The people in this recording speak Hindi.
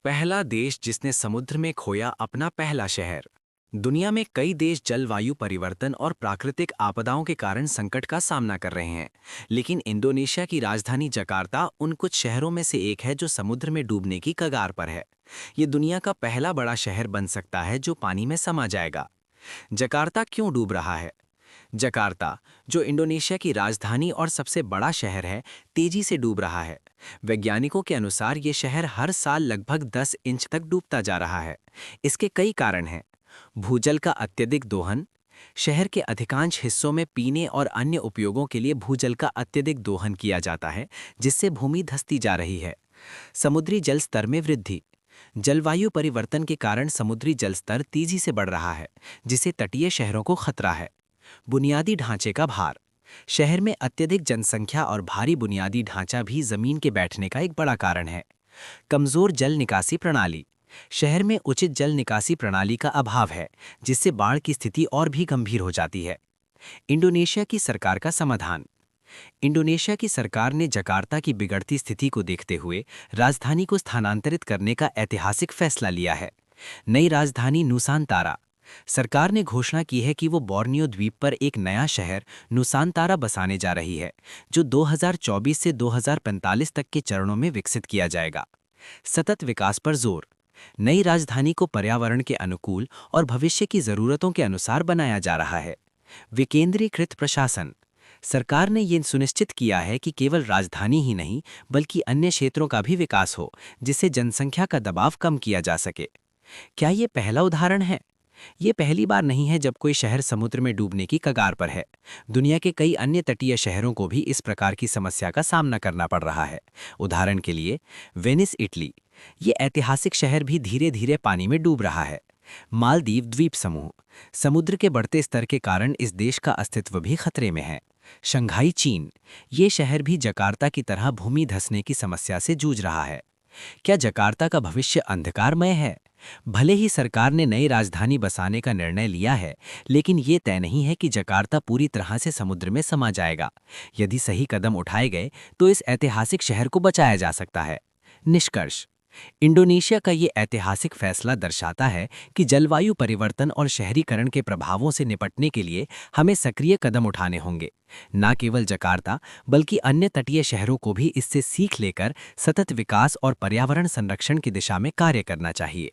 पहला देश जिसने समुद्र में खोया अपना पहला शहर। दुनिया में कई देश जलवायु परिवर्तन और प्राकृतिक आपदाओं के कारण संकट का सामना कर रहे हैं, लेकिन इंडोनेशिया की राजधानी जकार्ता उन कुछ शहरों में से एक है जो समुद्र में डूबने की कगार पर है। ये दुनिया का पहला बड़ा शहर बन सकता है जो पानी में समा जाएगा। जकार्ता क्यों डूब रहा है? जकार्ता, जो इंडोनेशिया की राजधानी और सबसे बड़ा शहर है, तेजी से डूब रहा है। वैज्ञानिकों के अनुसार ये शहर हर साल लगभग 10 इंच तक डूबता जा रहा है। इसके कई कारण हैं। भूजल का अत्यधिक दोहन। शहर के अधिकांश हिस्सों में पीने और अन्य उपयोगों के लिए भूजल का अत्यधिक दोहन किया जाता है, जिससे भूमि धंसती जा रही है। समुद्री जल स्तर में वृद्धि। जलवायु परिवर्तन के कारण समुद्री जल स्तर तेजी से बढ़ रहा है, जिससे तटीय शहरों को खतरा है। बुनियादी ढांचे का भार। शहर में अत्यधिक जनसंख्या और भारी बुनियादी ढांचा भी जमीन के बैठने का एक बड़ा कारण है। कमजोर जल निकासी प्रणाली। शहर में उचित जल निकासी प्रणाली का अभाव है, जिससे बाढ़ की स्थिति और भी गंभीर हो जाती है। इंडोनेशिया की सरकार का समाधान। इंडोनेशिया की सरकार ने जकार्ता की बिगड़ती स्थिति को देखते हुए राजधानी को स्थानांतरित करने का ऐतिहासिक फैसला लिया है। नई राजधानी नुसांतारा। सरकार ने घोषणा की है कि वो बोर्नियो द्वीप पर एक नया शहर नुसांतारा बसाने जा रही है, जो 2024 से 2045 तक के चरणों में विकसित किया जाएगा। सतत विकास पर जोर। नई राजधानी को पर्यावरण के अनुकूल और भविष्य की जरूरतों के अनुसार बनाया जा रहा है। विकेंद्रीकृत प्रशासन। सरकार ने ये सुनिश्चित किया है कि केवल राजधानी ही नहीं, बल्कि अन्य क्षेत्रों का भी विकास हो, जिससे जनसंख्या का दबाव कम किया जा सके। क्या ये पहला उदाहरण है? ये पहली बार नहीं है जब कोई शहर समुद्र में डूबने की कगार पर है। दुनिया के कई अन्य तटीय शहरों को भी इस प्रकार की समस्या का सामना करना पड़ रहा है। उदाहरण के लिए वेनिस, इटली। ये ऐतिहासिक शहर भी धीरे धीरे पानी में डूब रहा है। मालदीव द्वीप समूह। समुद्र के बढ़ते स्तर के कारण इस देश का अस्तित्व भी खतरे में है। शंघाई, चीन। ये शहर भी जकार्ता की तरह भूमि धंसने की समस्या से जूझ रहा है। क्या जकार्ता का भविष्य अंधकारमय है? भले ही सरकार ने नई राजधानी बसाने का निर्णय लिया है, लेकिन ये तय नहीं है कि जकार्ता पूरी तरह से समुद्र में समा जाएगा। यदि सही कदम उठाए गए तो इस ऐतिहासिक शहर को बचाया जा सकता है। निष्कर्ष। इंडोनेशिया का ये ऐतिहासिक फैसला दर्शाता है कि जलवायु परिवर्तन और शहरीकरण के प्रभावों से निपटने के लिए हमें सक्रिय कदम उठाने होंगे। न केवल जकार्ता, बल्कि अन्य तटीय शहरों को भी इससे सीख लेकर सतत विकास और पर्यावरण संरक्षण की दिशा में कार्य करना चाहिए।